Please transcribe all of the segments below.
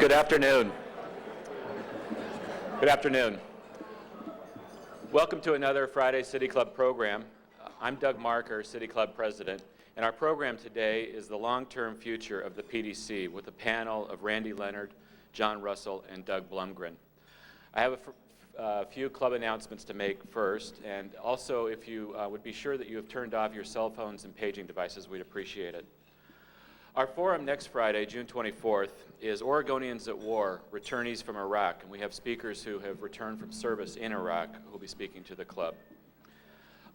Good afternoon. Good afternoon. Welcome to another Friday City Club program. I'm Doug Marker, City Club President, and our program today is the long-term future of the PDC with a panel of Randy Leonard, John Russell, and Doug Blomgren. I have a few club announcements to make first, and also if you would be sure that you have turned off your cell phones and paging devices, we'd appreciate it. Our forum next Friday, June 24th, is Oregonians at War, Returnees from Iraq, and we have speakers who have returned from service in Iraq who will be speaking to the club.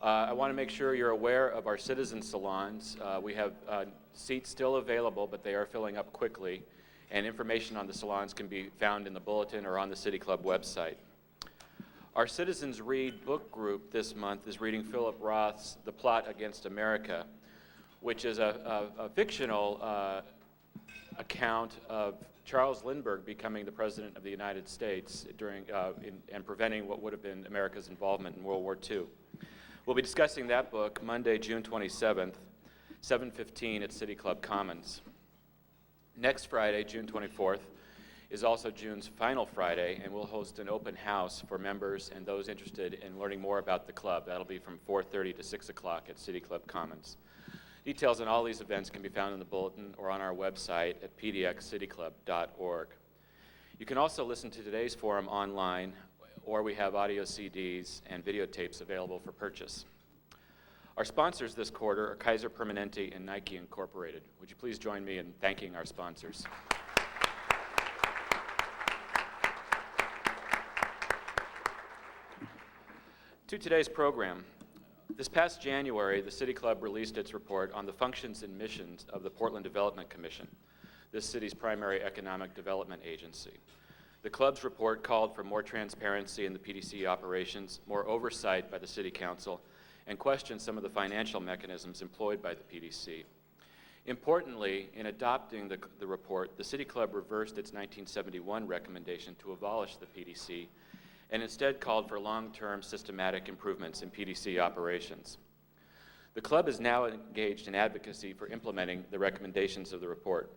I want to make sure you're aware of our citizen salons. We have seats still available, but they are filling up quickly, and information on the salons can be found in the bulletin or on the City Club website. Our Citizens Read book group this month is reading Philip Roth's The Plot Against America, which is a fictional account of Charles Lindbergh becoming the President of the United States and preventing what would have been America's involvement in World War II. We'll be discussing that book Monday, June 27th, 7:15 at City Club Commons. Next Friday, June 24th, is also June's final Friday, and we'll host an open house for members and those interested in learning more about the club. That'll be from 4:30 to 6 o'clock at City Club Commons. Details on all these events can be found in the bulletin or on our website at pdxcityclub.org. You can also listen to today's forum online, or we have audio CDs and videotapes available for purchase. Our sponsors this quarter are Kaiser Permanente and Nike Incorporated. Would you please join me in thanking our sponsors? To today's program. This past January, the City Club released its report on the functions and missions of the Portland Development Commission, this city's primary economic development agency. The club's report called for more transparency in the PDC operations, more oversight by the City Council, and questioned some of the financial mechanisms employed by the PDC. Importantly, in adopting the report, the City Club reversed its 1971 recommendation to abolish the PDC and instead called for long-term systematic improvements in PDC operations. The club is now engaged in advocacy for implementing the recommendations of the report.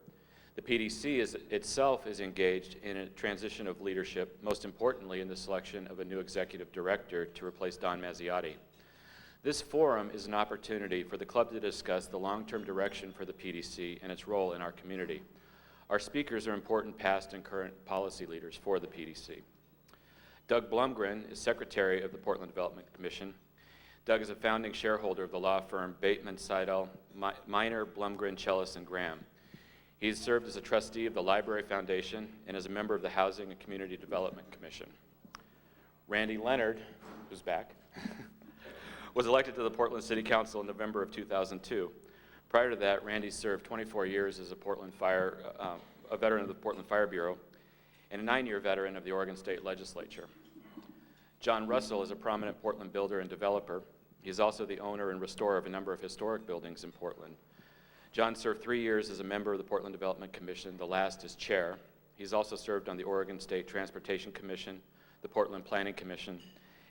The PDC itself is engaged in a transition of leadership, most importantly in the selection of a new executive director to replace Don Mazziotti. This forum is an opportunity for the club to discuss the long-term direction for the PDC and its role in our community. Our speakers are important past and current policy leaders for the PDC. Doug Blomgren is Secretary of the Portland Development Commission. Doug is a founding shareholder of the law firm Bateman, Seidel, Miner, Blomgren, Chellis, and Graham. He's served as a trustee of the Library Foundation and as a member of the Housing and Community Development Commission. Randy Leonard, who's back, was elected to the Portland City Council in November of 2002. Prior to that, Randy served 24 years as a veteran of the Portland Fire Bureau, and a 9-year veteran of the Oregon State Legislature. John Russell is a prominent Portland builder and developer. He is also the owner and restorer of a number of historic buildings in Portland. John served 3 years as a member of the Portland Development Commission, the last as chair. He's also served on the Oregon State Transportation Commission, the Portland Planning Commission,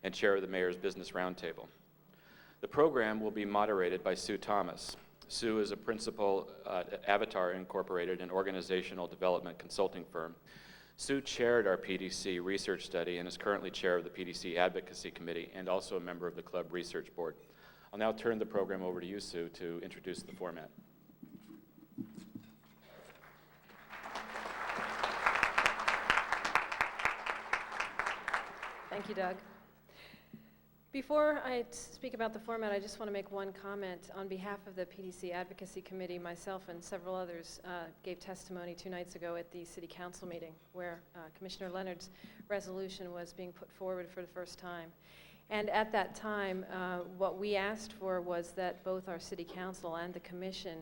and chair of the Mayor's Business Roundtable. The program will be moderated by Sue Thomas. Sue is a principal at Avatar Incorporated, an organizational development consulting firm. Sue chaired our PDC research study and is currently chair of the PDC Advocacy Committee and also a member of the Club Research Board. I'll now turn the program over to you, Sue, to introduce the format. Thank you, Doug. Before I speak about the format, I just want to make one comment. On behalf of the PDC Advocacy Committee, myself and several others gave testimony 2 nights ago at the City Council meeting where Commissioner Leonard's resolution was being put forward for the first time. And at that time, what we asked for was that both our City Council and the Commission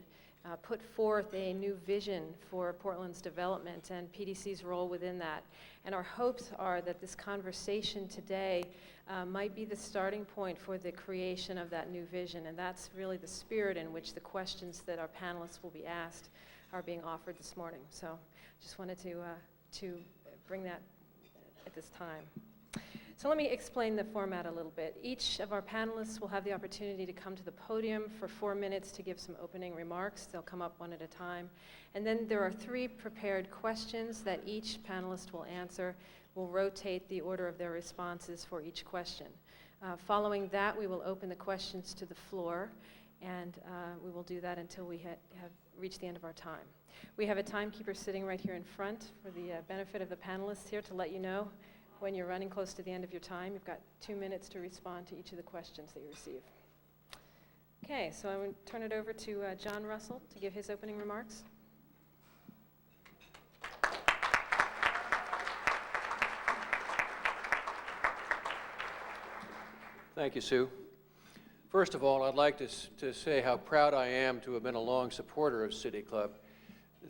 put forth a new vision for Portland's development and PDC's role within that. And our hopes are that this conversation today might be the starting point for the creation of that new vision, and that's really the spirit in which the questions that our panelists will be asked are being offered this morning. So just wanted to bring that at this time. So let me explain the format a little bit. Each of our panelists will have the opportunity to come to the podium for 4 minutes to give some opening remarks. They'll come up one at a time. And then there are 3 prepared questions that each panelist will answer. We'll rotate the order of their responses for each question. Following that, we will open the questions to the floor, and we will do that until we have reached the end of our time. We have a timekeeper sitting right here in front for the benefit of the panelists here to let you know when you're running close to the end of your time. You've got 2 minutes to respond to each of the questions that you receive. Okay, so I'm going to turn it over to John Russell to give his opening remarks. Thank you, Sue. First of all, I'd like to say how proud I am to have been a long supporter of City Club.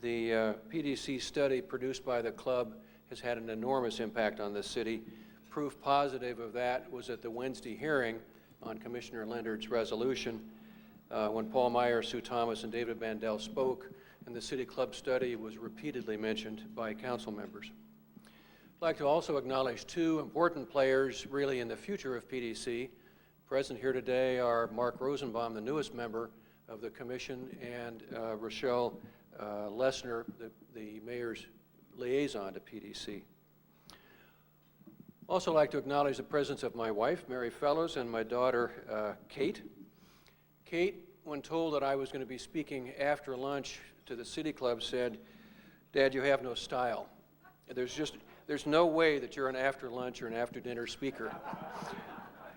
The PDC study produced by the club has had an enormous impact on the city. Proof positive of that was at the Wednesday hearing on Commissioner Leonard's resolution when Paul Meyer, Sue Thomas, and David Bandel spoke, and the City Club study was repeatedly mentioned by council members. I'd like to also acknowledge 2 important players really in the future of PDC. Present here today are Mark Rosenbaum, the newest member of the commission, and Rochelle Lessner, the mayor's liaison to PDC. Also like to acknowledge the presence of my wife, Mary Fellows, and my daughter, Kate. Kate, when told that I was going to be speaking after lunch to the City Club, said, "Dad, you have no style. There's no way that you're an after lunch or an after dinner speaker."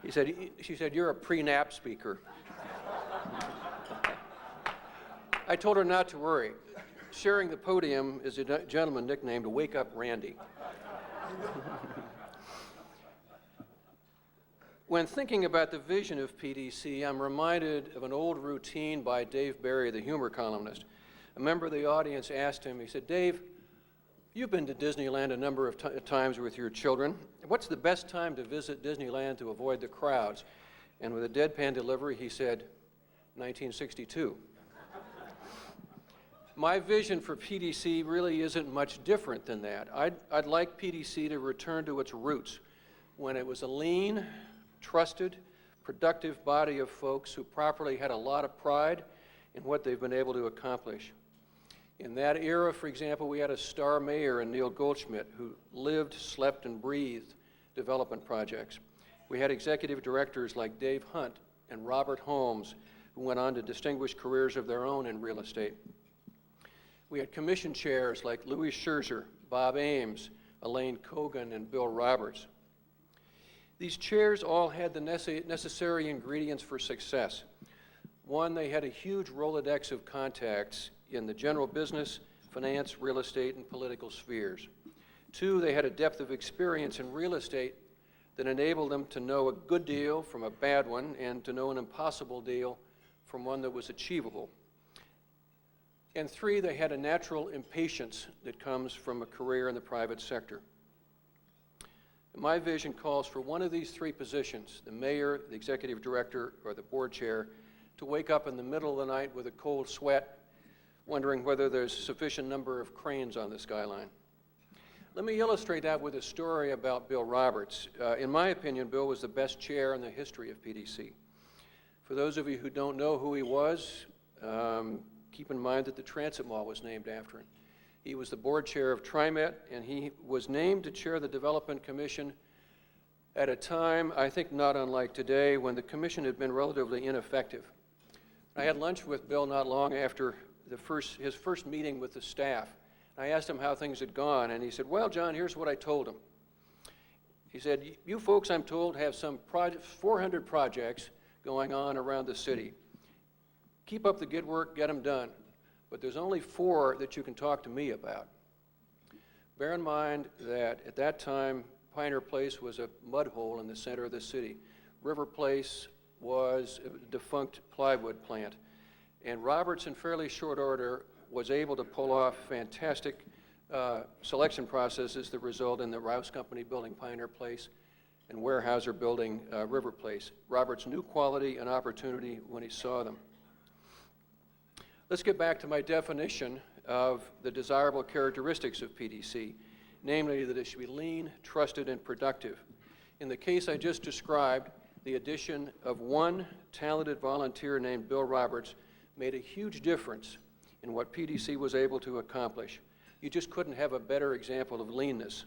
She said, "You're a pre-nap speaker." I told her not to worry. Sharing the podium is a gentleman nicknamed Wake Up Randy. When thinking about the vision of PDC, I'm reminded of an old routine by Dave Barry, the humor columnist. A member of the audience asked him, he said, "Dave, you've been to Disneyland a number of times with your children. What's the best time to visit Disneyland to avoid the crowds?" And with a deadpan delivery, he said, 1962. My vision for PDC really isn't much different than that. I'd like PDC to return to its roots when it was a lean, trusted, productive body of folks who properly had a lot of pride in what they've been able to accomplish. In that era, for example, we had a star mayor in Neil Goldschmidt who lived, slept, and breathed development projects. We had executive directors like Dave Hunt and Robert Holmes who went on to distinguished careers of their own in real estate. We had commission chairs like Louis Scherzer, Bob Ames, Elaine Kogan, and Bill Roberts. These chairs all had the necessary ingredients for success. One, they had a huge Rolodex of contacts in the general business, finance, real estate, and political spheres. 2, they had a depth of experience in real estate that enabled them to know a good deal from a bad one and to know an impossible deal from one that was achievable. And 3, they had a natural impatience that comes from a career in the private sector. My vision calls for one of these 3 positions, the mayor, the executive director, or the board chair, to wake up in the middle of the night with a cold sweat, wondering whether there's a sufficient number of cranes on the skyline. Let me illustrate that with a story about Bill Roberts. In my opinion, Bill was the best chair in the history of PDC. For those of you who don't know who he was, keep in mind that the Transit Mall was named after him. He was the board chair of TriMet, and he was named to chair the Development Commission at a time, I think not unlike today, when the commission had been relatively ineffective. I had lunch with Bill not long after his first meeting with the staff. I asked him how things had gone, and he said, "Well, John, here's what I told him." He said, "You folks, I'm told, have some 400 projects going on around the city. Keep up the good work, get them done. But there's only 4 that you can talk to me about." Bear in mind that at that time, Pioneer Place was a mud hole in the center of the city. River Place was a defunct plywood plant. And Roberts, in fairly short order, was able to pull off fantastic selection processes that result in the Rouse Company building Pioneer Place and Weyerhaeuser building River Place. Roberts knew quality and opportunity when he saw them. Let's get back to my definition of the desirable characteristics of PDC, namely that it should be lean, trusted, and productive. In the case I just described, the addition of one talented volunteer named Bill Roberts made a huge difference in what PDC was able to accomplish. You just couldn't have a better example of leanness.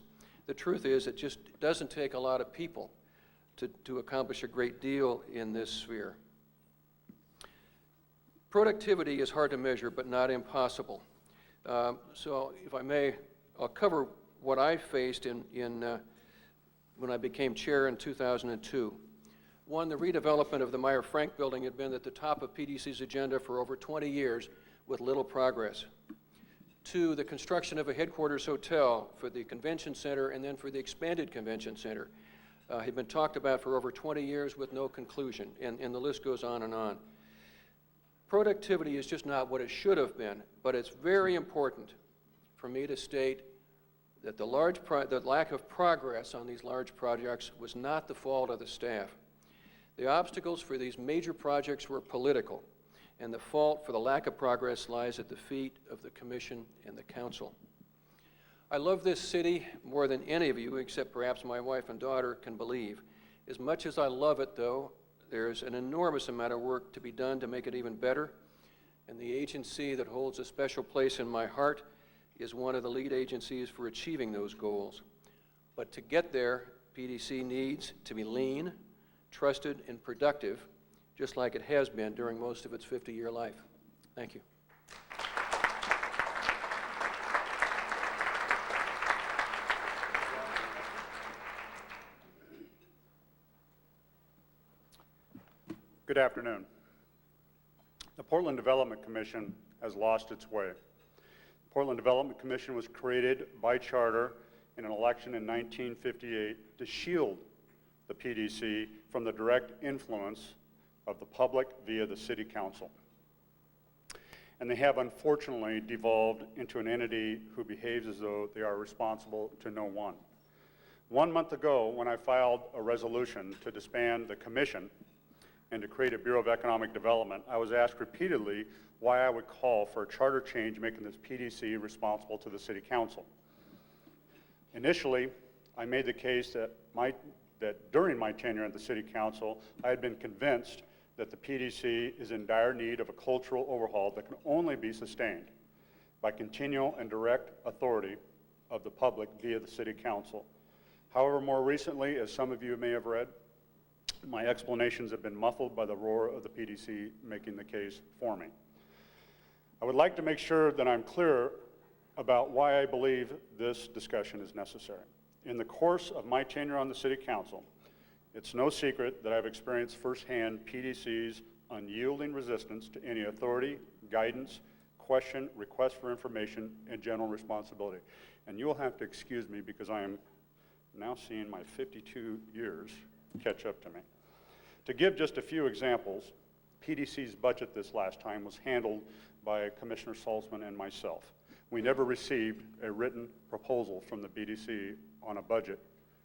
The truth is, it just doesn't take a lot of people to accomplish a great deal in this sphere. Productivity is hard to measure, but not impossible. So if I may, I'll cover what I faced when I became chair in 2002. One, the redevelopment of the Meyer Frank building had been at the top of PDC's agenda for over 20 years with little progress. Two, the construction of a headquarters hotel for the convention center and then for the expanded convention center had been talked about for over 20 years with no conclusion, and the list goes on and on. Productivity is just not what it should have been, but it's very important for me to state that the lack of progress on these large projects was not the fault of the staff. The obstacles for these major projects were political, and the fault for the lack of progress lies at the feet of the Commission and the Council. I love this city more than any of you, except perhaps my wife and daughter, can believe. As much as I love it, though, there's an enormous amount of work to be done to make it even better, and the agency that holds a special place in my heart is one of the lead agencies for achieving those goals. But to get there, PDC needs to be lean, trusted, and productive, just like it has been during most of its 50-year life. Thank you. Good afternoon. The Portland Development Commission has lost its way. The Portland Development Commission was created by charter in an election in 1958 to shield the PDC from the direct influence of the public via the City Council. And they have unfortunately devolved into an entity who behaves as though they are responsible to no one. 1 month ago, when I filed a resolution to disband the commission and to create a Bureau of Economic Development, I was asked repeatedly why I would call for a charter change making this PDC responsible to the City Council. Initially, I made the case that during my tenure at the City Council, I had been convinced that the PDC is in dire need of a cultural overhaul that can only be sustained by continual and direct authority of the public via the City Council. However, more recently, as some of you may have read, my explanations have been muffled by the roar of the PDC making the case for me. I would like to make sure that I'm clear about why I believe this discussion is necessary. In the course of my tenure on the City Council, it's no secret that I've experienced firsthand PDC's unyielding resistance to any authority, guidance, question, request for information, and general responsibility. And you'll have to excuse me because I am now seeing my 52 years catch up to me. To give just a few examples, PDC's budget this last time was handled by Commissioner Saltzman and myself. We never received a written proposal from the BDC on a budget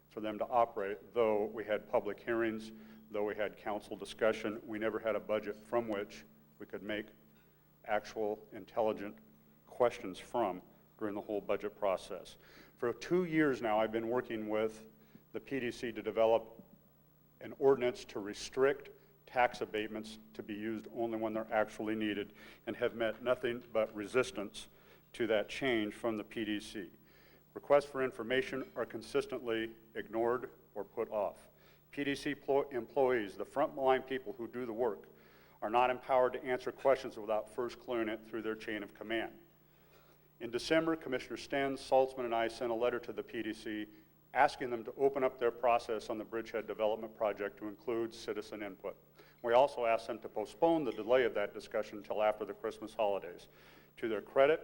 for them to operate, though we had public hearings, though we had council discussion. We never had a budget from which we could make actual intelligent questions from during the whole budget process. For 2 years now, I've been working with the PDC to develop an ordinance to restrict tax abatements to be used only when they're actually needed, and have met nothing but resistance to that change from the PDC. Requests for information are consistently ignored or put off. PDC employees, the frontline people who do the work, are not empowered to answer questions without first clearing it through their chain of command. In December, Commissioner Stenz, Saltzman, and I sent a letter to the PDC asking them to open up their process on the Bridgehead Development Project to include citizen input. We also asked them to postpone the delay of that discussion until after the Christmas holidays. To their credit,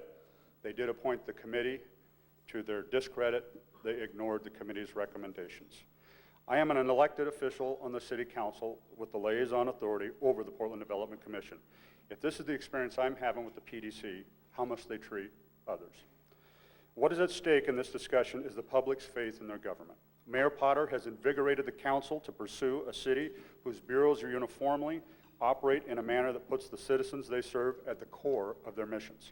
they did appoint the committee. To their discredit, they ignored the committee's recommendations. I am an elected official on the City Council with the liaison authority over the Portland Development Commission. If this is the experience I'm having with the PDC, how must they treat others? What is at stake in this discussion is the public's faith in their government. Mayor Potter has invigorated the council to pursue a city whose bureaus are uniformly operate in a manner that puts the citizens they serve at the core of their missions.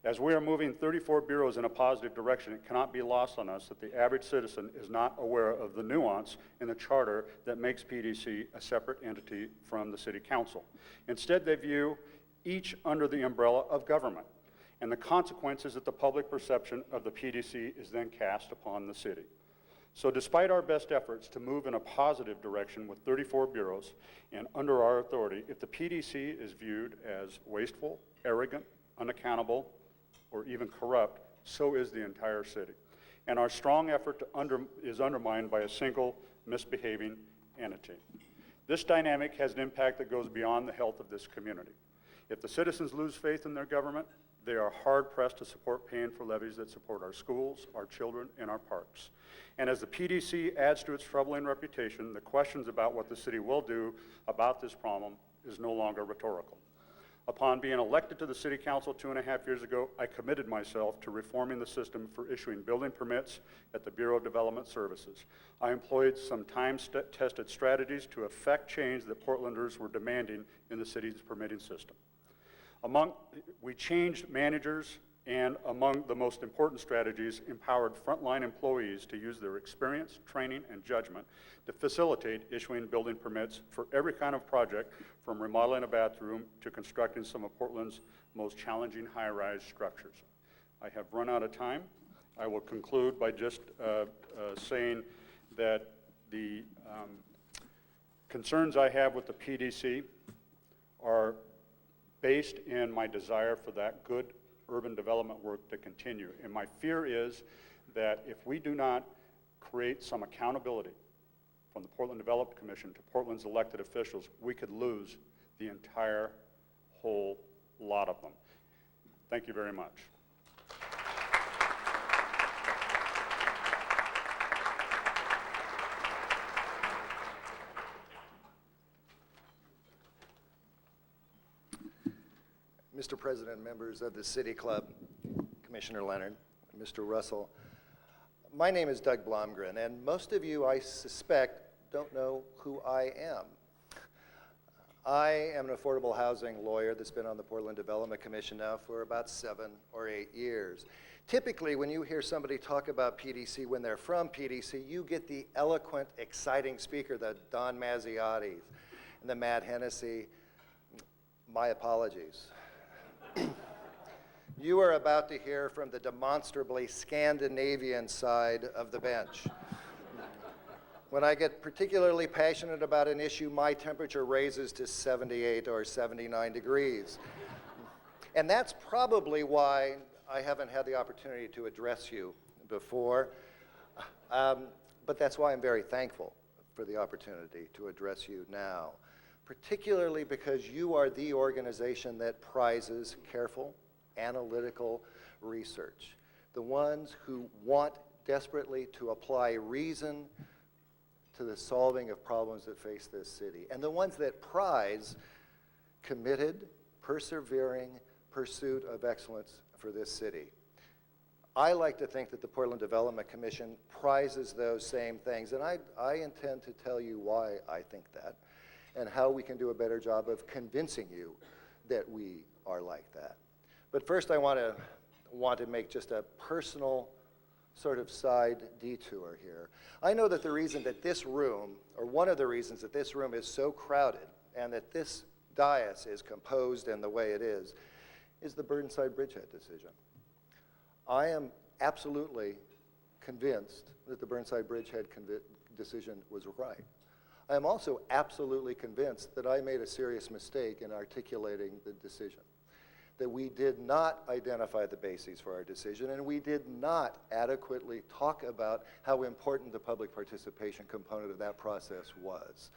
As we are moving 34 bureaus in a positive direction, it cannot be lost on us that the average citizen is not aware of the nuance in the charter that makes PDC a separate entity from the City Council. Instead, they view each under the umbrella of government, and the consequence is that the public perception of the PDC is then cast upon the city. So despite our best efforts to move in a positive direction with 34 bureaus and under our authority, if the PDC is viewed as wasteful, arrogant, unaccountable, or even corrupt, so is the entire city. And our strong effort is undermined by a single misbehaving entity. This dynamic has an impact that goes beyond the health of this community. If the citizens lose faith in their government, they are hard-pressed to support paying for levies that support our schools, our children, and our parks. And as the PDC adds to its troubling reputation, the questions about what the city will do about this problem is no longer rhetorical. Upon being elected to the City Council 2.5 years ago, I committed myself to reforming the system for issuing building permits at the Bureau of Development Services. I employed some time-tested strategies to effect change that Portlanders were demanding in the city's permitting system. We changed managers, and among the most important strategies, empowered frontline employees to use their experience, training, and judgment to facilitate issuing building permits for every kind of project, from remodeling a bathroom to constructing some of Portland's most challenging high-rise structures. I have run out of time. I will conclude by just saying that the concerns I have with the PDC are based in my desire for that good urban development work to continue. And my fear is that if we do not create some accountability from the Portland Development Commission to Portland's elected officials, we could lose the entire whole lot of them. Thank you very much. Mr. President, members of the City Club, Commissioner Leonard, Mr. Russell, my name is Doug Blomgren, and most of you, I suspect, don't know who I am. I am an affordable housing lawyer that's been on the Portland Development Commission now for about 7 or 8 years. Typically, when you hear somebody talk about PDC when they're from PDC, you get the eloquent, exciting speaker, the Don Mazziotti and the Matt Hennessy. My apologies. You are about to hear from the demonstrably Scandinavian side of the bench. When I get particularly passionate about an issue, my temperature raises to 78 or 79 degrees. And that's probably why I haven't had the opportunity to address you before. But that's why I'm very thankful for the opportunity to address you now, particularly because you are the organization that prizes careful, analytical research, the ones who want desperately to apply reason to the solving of problems that face this city, and the ones that prize committed, persevering pursuit of excellence for this city. I like to think that the Portland Development Commission prizes those same things, and I intend to tell you why I think that and how we can do a better job of convincing you that we are like that. But first I want to make just a personal sort of side detour here. I know that the reason that this room, or one of the reasons that this room is so crowded and that this dais is composed in the way it is the Burnside Bridgehead decision. I am absolutely convinced that the Burnside Bridgehead decision was right. I am also absolutely convinced that I made a serious mistake in articulating the decision, that we did not identify the bases for our decision, and we did not adequately talk about how important the public participation component of that process was.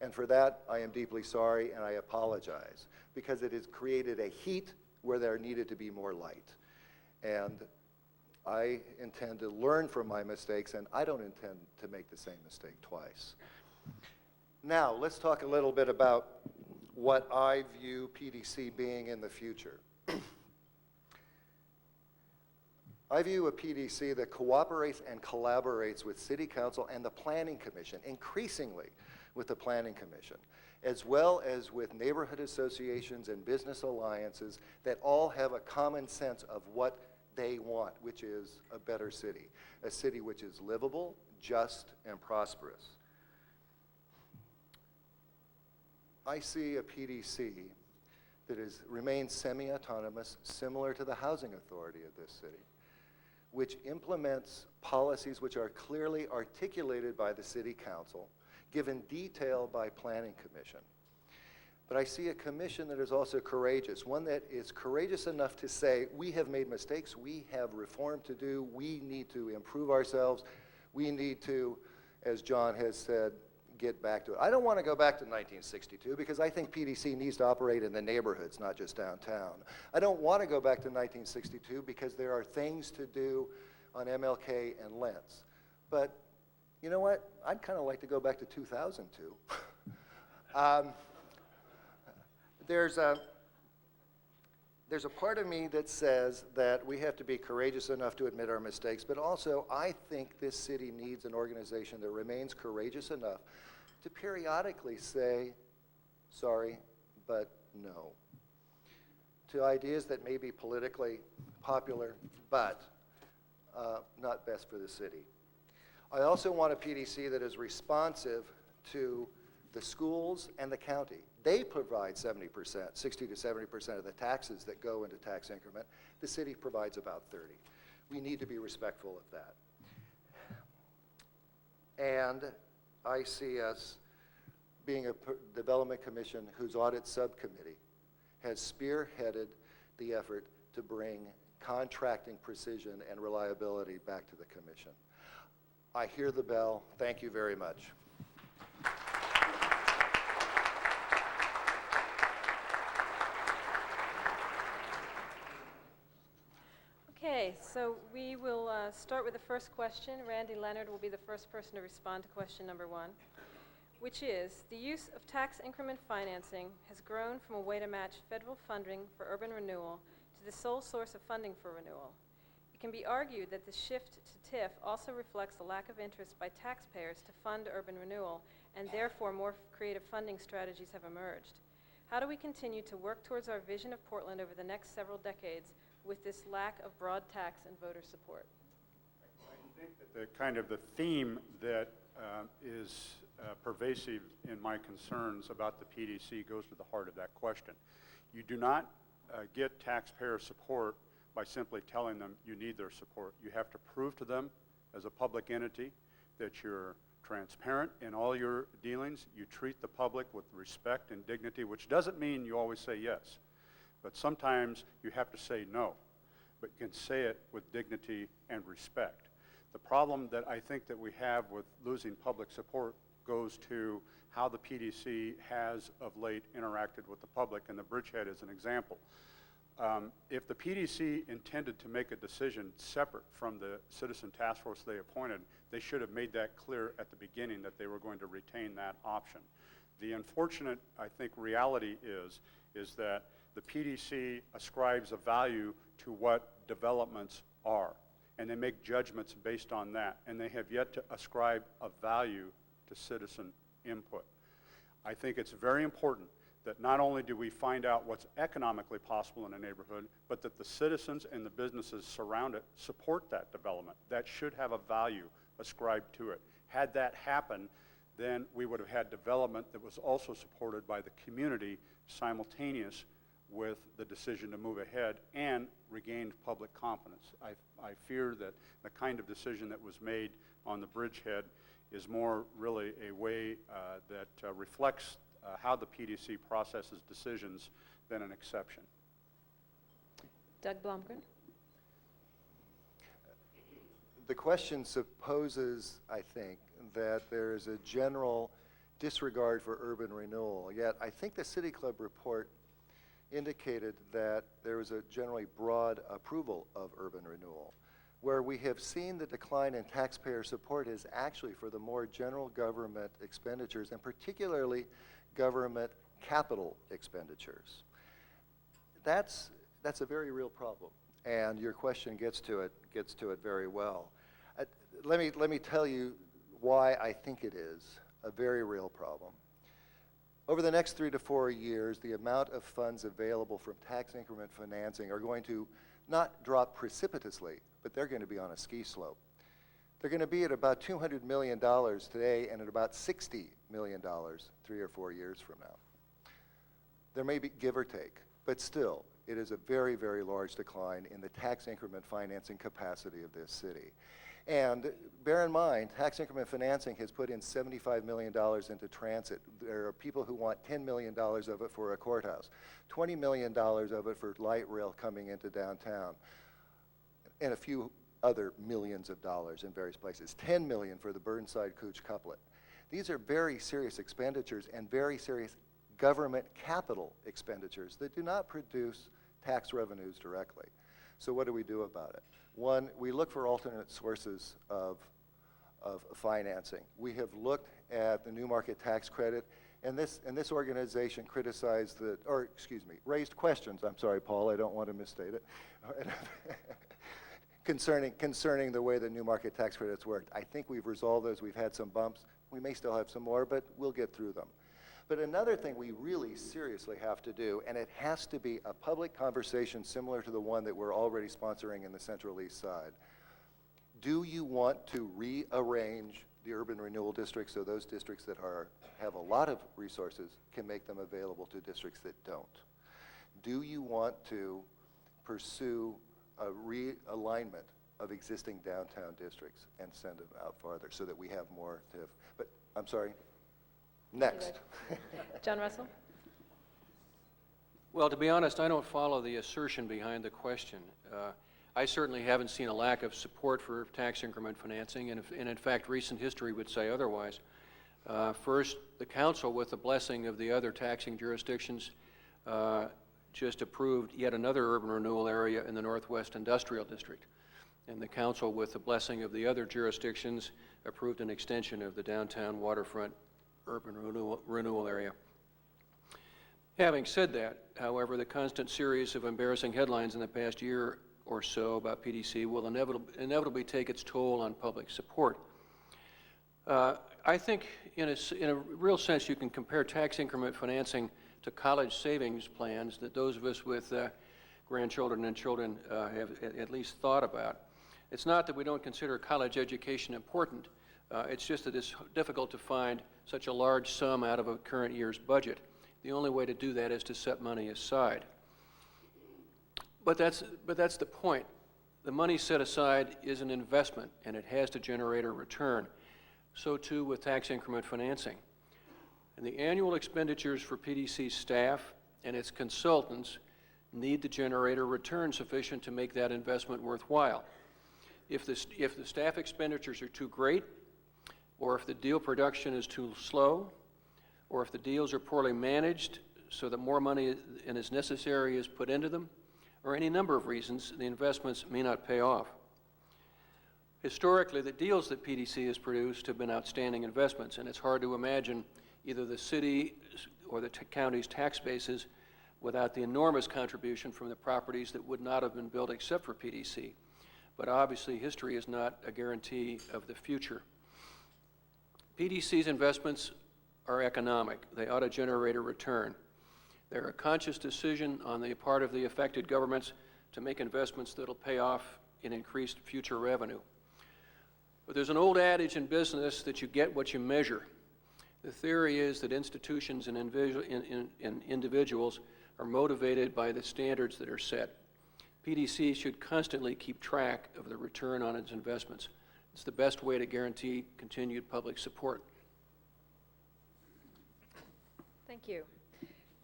And for that, I am deeply sorry, and I apologize, because it has created a heat where there needed to be more light. And I intend to learn from my mistakes, and I don't intend to make the same mistake twice. Now, let's talk a little bit about what I view PDC being in the future. I view a PDC that cooperates and collaborates with City Council and the Planning Commission, increasingly with the Planning Commission, as well as with neighborhood associations and business alliances that all have a common sense of what they want, which is a better city, a city which is livable, just, and prosperous. I see a PDC that remains semi-autonomous, similar to the housing authority of this city, which implements policies which are clearly articulated by the city council, given detail by planning commission. But I see a commission that is also courageous, one that is courageous enough to say, we have made mistakes, we have reform to do, we need to improve ourselves, we need to, as John has said, get back to it. I don't want to go back to 1962 because I think PDC needs to operate in the neighborhoods, not just downtown. I don't want to go back to 1962 because there are things to do on MLK and Lentz. But you know what? I'd kind of like to go back to 2002. There's a part of me that says that we have to be courageous enough to admit our mistakes, but also I think this city needs an organization that remains courageous enough to periodically say, sorry, but no, to ideas that may be politically popular, but not best for the city. I also want a PDC that is responsive to the schools and the county. They provide 70%, 60 to 70% of the taxes that go into tax increment. The city provides about 30. We need to be respectful of that. And I see us being a development commission whose audit subcommittee has spearheaded the effort to bring contracting precision and reliability back to the commission. I hear the bell. Thank you very much. Okay, so we will start with the first question. Randy Leonard will be the first person to respond to question number 1, which is, the use of tax increment financing has grown from a way to match federal funding for urban renewal to the sole source of funding for renewal. It can be argued that the shift to TIF also reflects a lack of interest by taxpayers to fund urban renewal, and therefore more creative funding strategies have emerged. How do we continue to work towards our vision of Portland over the next several decades with this lack of broad tax and voter support? I think that the theme that is pervasive in my concerns about the PDC goes to the heart of that question. You do not get taxpayer support by simply telling them you need their support. You have to prove to them as a public entity that you're transparent in all your dealings, you treat the public with respect and dignity, which doesn't mean you always say yes. But sometimes you have to say no, but you can say it with dignity and respect. The problem that I think that we have with losing public support goes to how the PDC has of late interacted with the public, and the Bridgehead is an example. If the PDC intended to make a decision separate from the citizen task force they appointed, they should have made that clear at the beginning that they were going to retain that option. The unfortunate, I think, reality is that the PDC ascribes a value to what developments are, and they make judgments based on that, and they have yet to ascribe a value to citizen input. I think it's very important that not only do we find out what's economically possible in a neighborhood, but that the citizens and the businesses surround it support that development. That should have a value ascribed to it. Had that happened, then we would have had development that was also supported by the community simultaneous with the decision to move ahead and regained public confidence. I fear that the kind of decision that was made on the Bridgehead is more really a way that reflects how the PDC processes decisions than an exception. Doug Blomgren. The question supposes, I think, that there is a general disregard for urban renewal, yet I think the City Club report indicated that there was a generally broad approval of urban renewal. Where we have seen the decline in taxpayer support is actually for the more general government expenditures, and particularly government capital expenditures. That's a very real problem, and your question gets to it very well. Let me tell you why I think it is. a very real problem. Over the next 3 to 4 years, the amount of funds available from tax increment financing are going to not drop precipitously, but they're going to be on a ski slope. They're going to be at about $200 million today and at about $60 million 3 or 4 years from now. There may be give or take, but still, it is a very, very large decline in the tax increment financing capacity of this city. And bear in mind, tax increment financing has put in $75 million into transit. There are people who want $10 million of it for a courthouse, $20 million of it for light rail coming into downtown, and a few other millions of dollars in various places. $10 million for the Burnside-Cooch couplet. These are very serious expenditures and very serious government capital expenditures that do not produce tax revenues directly. So what do we do about it? One, we look for alternate sources of financing. We have looked at the new market tax credit, and this organization criticized raised questions. I'm sorry, Paul, I don't want to misstate it. concerning the way the new market tax credits worked. I think we've resolved those. We've had some bumps. We may still have some more, but we'll get through them. But another thing we really seriously have to do, and it has to be a public conversation similar to the one that we're already sponsoring in the Central East Side. Do you want to rearrange the urban renewal districts so those districts that have a lot of resources can make them available to districts that don't? Do you want to pursue a realignment of existing downtown districts and send them out farther so that we have more to have? But I'm sorry. Next. John Russell? Well, to be honest, I don't follow the assertion behind the question. I certainly haven't seen a lack of support for tax increment financing, and in fact, recent history would say otherwise. First, the council, with the blessing of the other taxing jurisdictions, just approved yet another urban renewal area in the Northwest Industrial District. And the council, with the blessing of the other jurisdictions, approved an extension of the downtown waterfront urban renewal area. Having said that, however, the constant series of embarrassing headlines in the past year or so about PDC will inevitably take its toll on public support. I think in a real sense you can compare tax increment financing to college savings plans that those of us with grandchildren and children have at least thought about. It's not that we don't consider college education important, it's just that it's difficult to find such a large sum out of a current year's budget. The only way to do that is to set money aside. But that's the point. The money set aside is an investment, and it has to generate a return. So too with tax increment financing. And the annual expenditures for PDC staff and its consultants need to generate a return sufficient to make that investment worthwhile. If the staff expenditures are too great, or if the deal production is too slow, or if the deals are poorly managed so that more money than is necessary is put into them, or any number of reasons, the investments may not pay off. Historically, the deals that PDC has produced have been outstanding investments, and it's hard to imagine either the city or the county's tax bases without the enormous contribution from the properties that would not have been built except for PDC. But obviously, history is not a guarantee of the future. PDC's investments are economic. They ought to generate a return. They're a conscious decision on the part of the affected governments to make investments that'll pay off in increased future revenue. But there's an old adage in business that you get what you measure. The theory is that institutions and individuals are motivated by the standards that are set. PDC should constantly keep track of the return on its investments. It's the best way to guarantee continued public support. Thank you.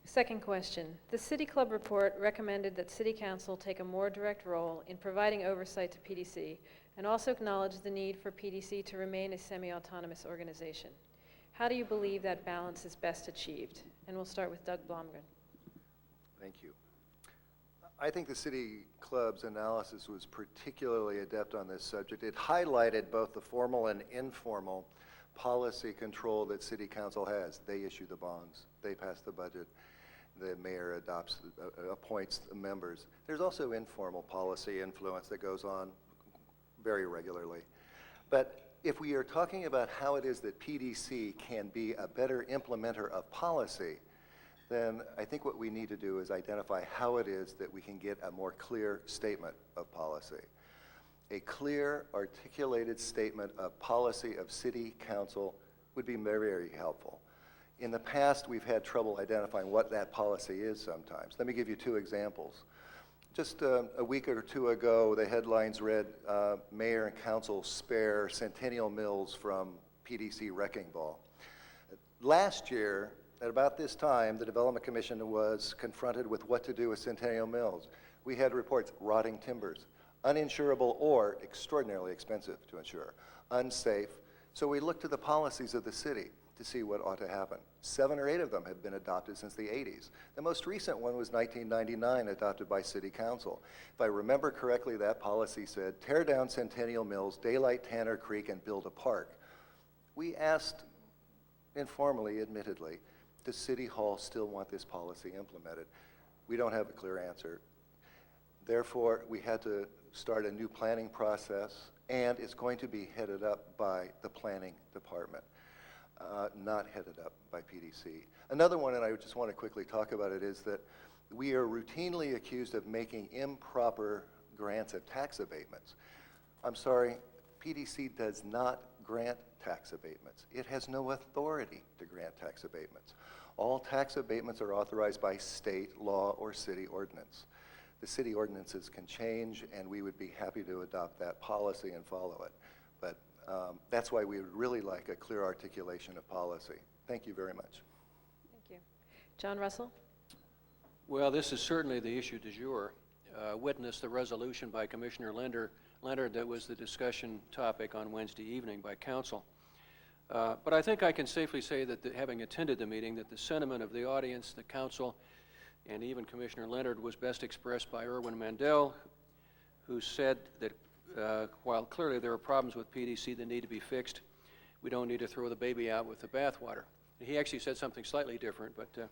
Second question. The City Club report recommended that City Council take a more direct role in providing oversight to PDC and also acknowledged the need for PDC to remain a semi-autonomous organization. How do you believe that balance is best achieved? And we'll start with Doug Blomgren. Thank you. I think the City Club's analysis was particularly adept on this subject. It highlighted both the formal and informal policy control that City Council has. They issue the bonds, they pass the budget, the mayor appoints the members. There's also informal policy influence that goes on very regularly. But if we are talking about how it is that PDC can be a better implementer of policy, then I think what we need to do is identify how it is that we can get a more clear statement of policy. A clear, articulated statement of policy of city council would be very, very helpful. In the past, we've had trouble identifying what that policy is sometimes. Let me give you two examples. Just a week or two ago, the headlines read, Mayor and Council spare Centennial Mills from PDC wrecking ball. Last year, at about this time, the Development Commission was confronted with what to do with Centennial Mills. We had reports, rotting timbers, uninsurable or extraordinarily expensive to insure, unsafe. So we looked to the policies of the city to see what ought to happen. 7 or 8 of them have been adopted since the 80s. The most recent one was 1999, adopted by City Council. If I remember correctly, that policy said, tear down Centennial Mills, daylight Tanner Creek, and build a park. We asked, informally, admittedly, does City Hall still want this policy implemented? We don't have a clear answer. Therefore, we had to start a new planning process, and it's going to be headed up by the planning department, not headed up by PDC. Another one, and I just want to quickly talk about it, is that we are routinely accused of making improper grants of tax abatements. I'm sorry, PDC does not grant tax abatements. It has no authority to grant tax abatements. All tax abatements are authorized by state law or city ordinance. The city ordinances can change, and we would be happy to adopt that policy and follow it. But that's why we would really like a clear articulation of policy. Thank you very much. Thank you. John Russell? Well, this is certainly the issue du jour. Witness the resolution by Commissioner Leonard that was the discussion topic on Wednesday evening by council. But I think I can safely say that having attended the meeting, that the sentiment of the audience, the council, and even Commissioner Leonard was best expressed by Erwin Mandel, who said that while clearly there are problems with PDC that need to be fixed, we don't need to throw the baby out with the bathwater. He actually said something slightly different, but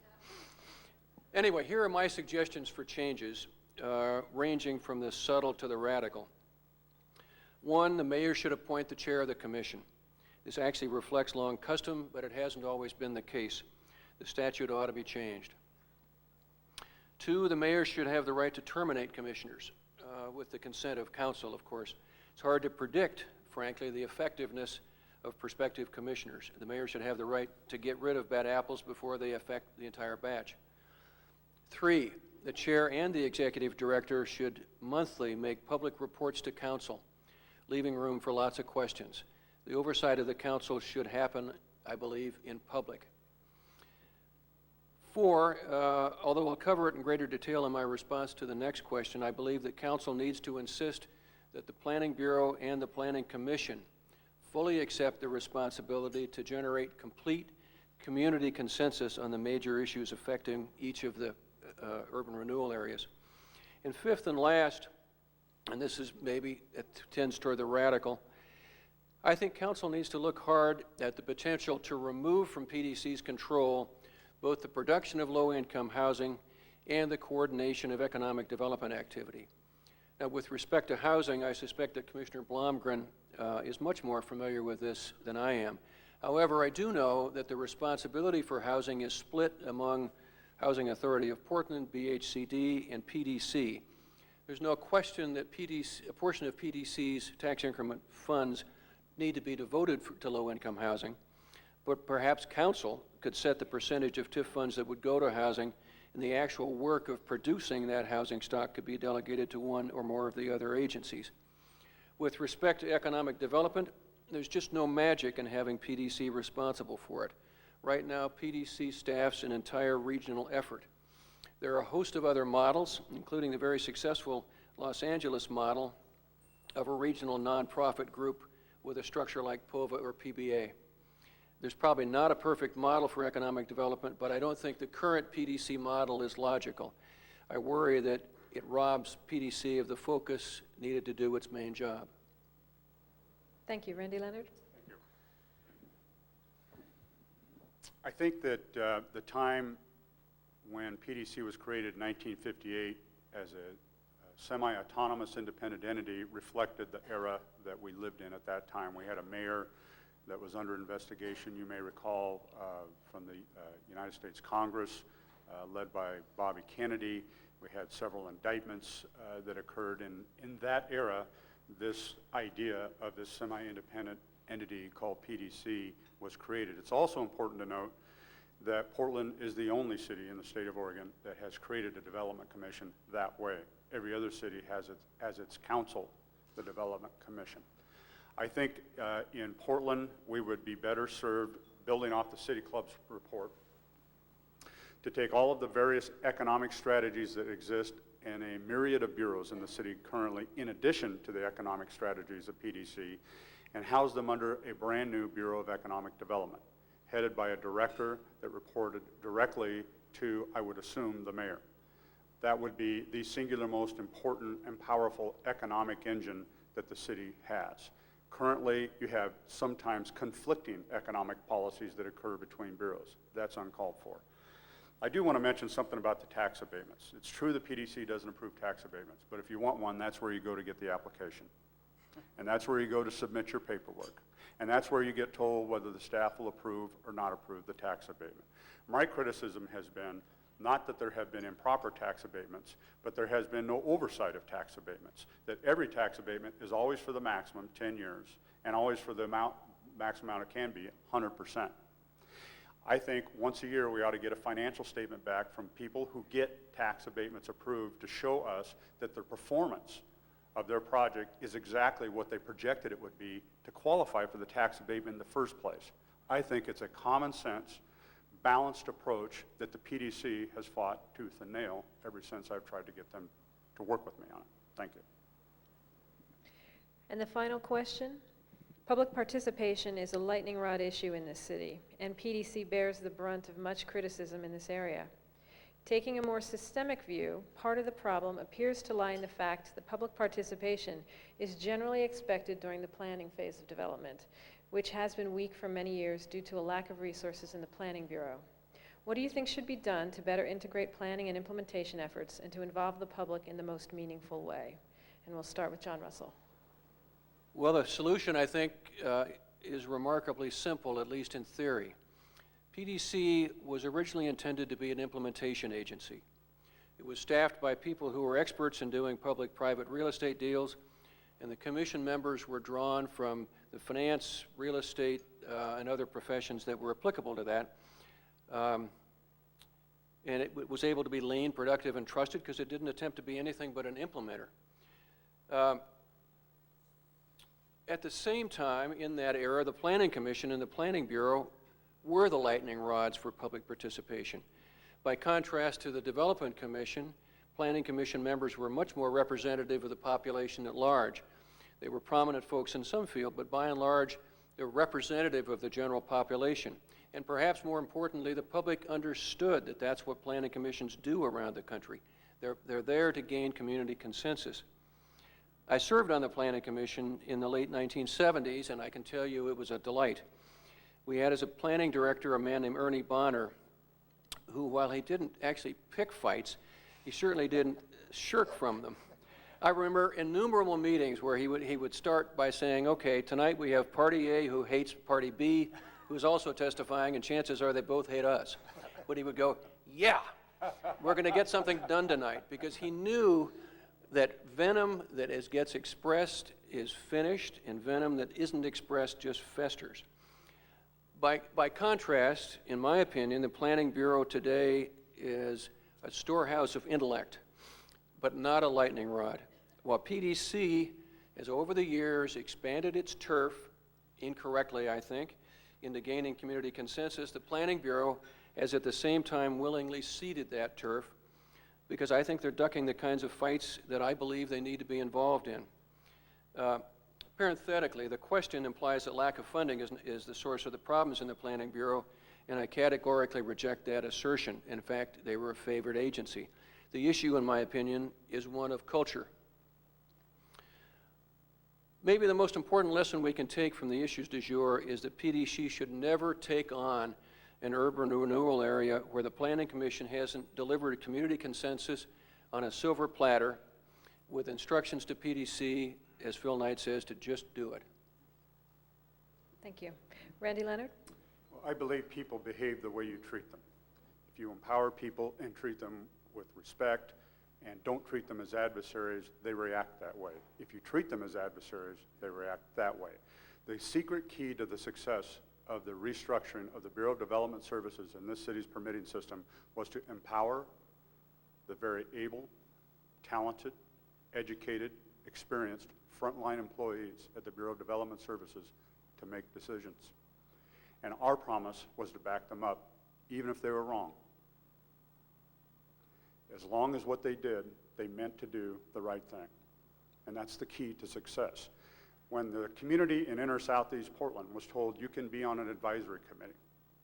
anyway, here are my suggestions for changes, ranging from the subtle to the radical. 1, the mayor should appoint the chair of the commission. This actually reflects long custom, but it hasn't always been the case. The statute ought to be changed. 2, the mayor should have the right to terminate commissioners, with the consent of council, of course. It's hard to predict, frankly, the effectiveness of prospective commissioners. The mayor should have the right to get rid of bad apples before they affect the entire batch. 3, the chair and the executive director should monthly make public reports to council, leaving room for lots of questions. The oversight of the council should happen, I believe, in public. 4, although I'll cover it in greater detail in my response to the next question, I believe that council needs to insist that the Planning Bureau and the Planning Commission fully accept the responsibility to generate complete community consensus on the major issues affecting each of the urban renewal areas. And 5th and last, and this is maybe, it tends toward the radical, I think council needs to look hard at the potential to remove from PDC's control both the production of low-income housing and the coordination of economic development activity. Now, with respect to housing, I suspect that Commissioner Blomgren is much more familiar with this than I am. However, I do know that the responsibility for housing is split among Housing Authority of Portland, BHCD, and PDC. There's no question that a portion of PDC's tax increment funds need to be devoted to low-income housing, but perhaps council could set the percentage of TIF funds that would go to housing, and the actual work of producing that housing stock could be delegated to one or more of the other agencies. With respect to economic development, there's just no magic in having PDC responsible for it. Right now, PDC staffs an entire regional effort. There are a host of other models, including the very successful Los Angeles model of a regional nonprofit group with a structure like POVA or PBA. There's probably not a perfect model for economic development, but I don't think the current PDC model is logical. I worry that it robs PDC of the focus needed to do its main job. Thank you. Randy Leonard? Thank you. I think that the time when PDC was created in 1958 as a semi-autonomous independent entity reflected the era that we lived in at that time. We had a mayor that was under investigation, you may recall, from the United States Congress, led by Bobby Kennedy. We had several indictments that occurred. In that era, this idea of this semi-independent entity called PDC was created. It's also important to note that Portland is the only city in the state of Oregon that has created a development commission that way. Every other city has as its council, the development commission. I think in Portland, we would be better served, building off the City Club's report, to take all of the various economic strategies that exist in a myriad of bureaus in the city currently, in addition to the economic strategies of PDC, and house them under a brand new Bureau of Economic Development, headed by a director that reported directly to, I would assume, the mayor. That would be the singular most important and powerful economic engine that the city has. Currently, you have sometimes conflicting economic policies that occur between bureaus. That's uncalled for. I do want to mention something about the tax abatements. It's true the PDC doesn't approve tax abatements, but if you want one, that's where you go to get the application. And that's where you go to submit your paperwork. And that's where you get told whether the staff will approve or not approve the tax abatement. My criticism has been not that there have been improper tax abatements, but there has been no oversight of tax abatements. That every tax abatement is always for the maximum, 10 years, and always for the maximum amount it can be, 100%. I think once a year we ought to get a financial statement back from people who get tax abatements approved to show us that their performance of their project is exactly what they projected it would be to qualify for the tax abatement in the first place. I think it's a common sense, balanced approach that the PDC has fought tooth and nail ever since I've tried to get them to work with me on it. Thank you. And the final question. Public participation is a lightning rod issue in this city, and PDC bears the brunt of much criticism in this area. Taking a more systemic view, part of the problem appears to lie in the fact that public participation is generally expected during the planning phase of development, which has been weak for many years due to a lack of resources in the Planning Bureau. What do you think should be done to better integrate planning and implementation efforts and to involve the public in the most meaningful way? And we'll start with John Russell. Well, the solution, I think, is remarkably simple, at least in theory. PDC was originally intended to be an implementation agency. It was staffed by people who were experts in doing public-private real estate deals, and the commission members were drawn from the finance, real estate, and other professions that were applicable to that. And it was able to be lean, productive, and trusted because it didn't attempt to be anything but an implementer. At the same time, in that era, the Planning Commission and the Planning Bureau were the lightning rods for public participation. By contrast to the Development Commission, Planning Commission members were much more representative of the population at large. They were prominent folks in some field, but by and large, they're representative of the general population. And perhaps more importantly, the public understood that that's what planning commissions do around the country. They're there to gain community consensus. I served on the Planning Commission in the late 1970s, and I can tell you it was a delight. We had as a planning director a man named Ernie Bonner, who, while he didn't actually pick fights, he certainly didn't shirk from them. I remember innumerable meetings where he would start by saying, okay, tonight we have Party A who hates Party B, who's also testifying, and chances are they both hate us. But he would go, yeah, we're going to get something done tonight, because he knew that venom that gets expressed is finished, and venom that isn't expressed just festers. By contrast, in my opinion, the Planning Bureau today is a storehouse of intellect, but not a lightning rod. While PDC has over the years expanded its turf, incorrectly I think, into gaining community consensus, the Planning Bureau has at the same time willingly ceded that turf, because I think they're ducking the kinds of fights that I believe they need to be involved in. Parenthetically, the question implies that lack of funding is the source of the problems in the Planning Bureau, and I categorically reject that assertion. In fact, they were a favored agency. The issue, in my opinion, is one of culture. Maybe the most important lesson we can take from the issues du jour is that PDC should never take on an urban renewal area where the Planning Commission hasn't delivered a community consensus on a silver platter, with instructions to PDC, as Phil Knight says, to just do it. Thank you. Randy Leonard? Well, I believe people behave the way you treat them. If you empower people and treat them with respect and don't treat them as adversaries, they react that way. If you treat them as adversaries, they react that way. The secret key to the success of the restructuring of the Bureau of Development Services in this city's permitting system was to empower the very able, talented, educated, experienced frontline employees at the Bureau of Development Services to make decisions. And our promise was to back them up, even if they were wrong. As long as what they did, they meant to do the right thing. And that's the key to success. When the community in inner southeast Portland was told you can be on an advisory committee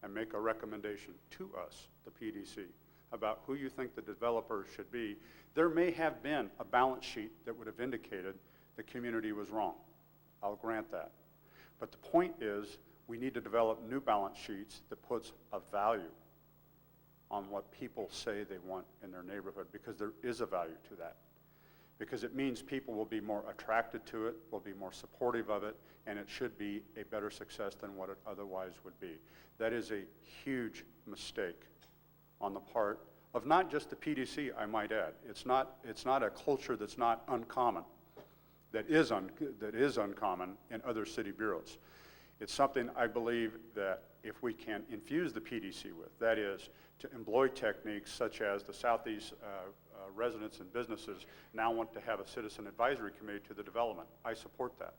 and make a recommendation to us, the PDC, about who you think the developer should be, there may have been a balance sheet that would have indicated the community was wrong. I'll grant that. But the point is, we need to develop new balance sheets that puts a value on what people say they want in their neighborhood, because there is a value to that. Because it means people will be more attracted to it, will be more supportive of it, and it should be a better success than what it otherwise would be. That is a huge mistake on the part of not just the PDC, I might add. It's not a culture that's not uncommon, that is uncommon in other city bureaus. It's something I believe that if we can infuse the PDC with, that is, to employ techniques such as the Southeast residents and businesses now want to have a citizen advisory committee to the development. I support that.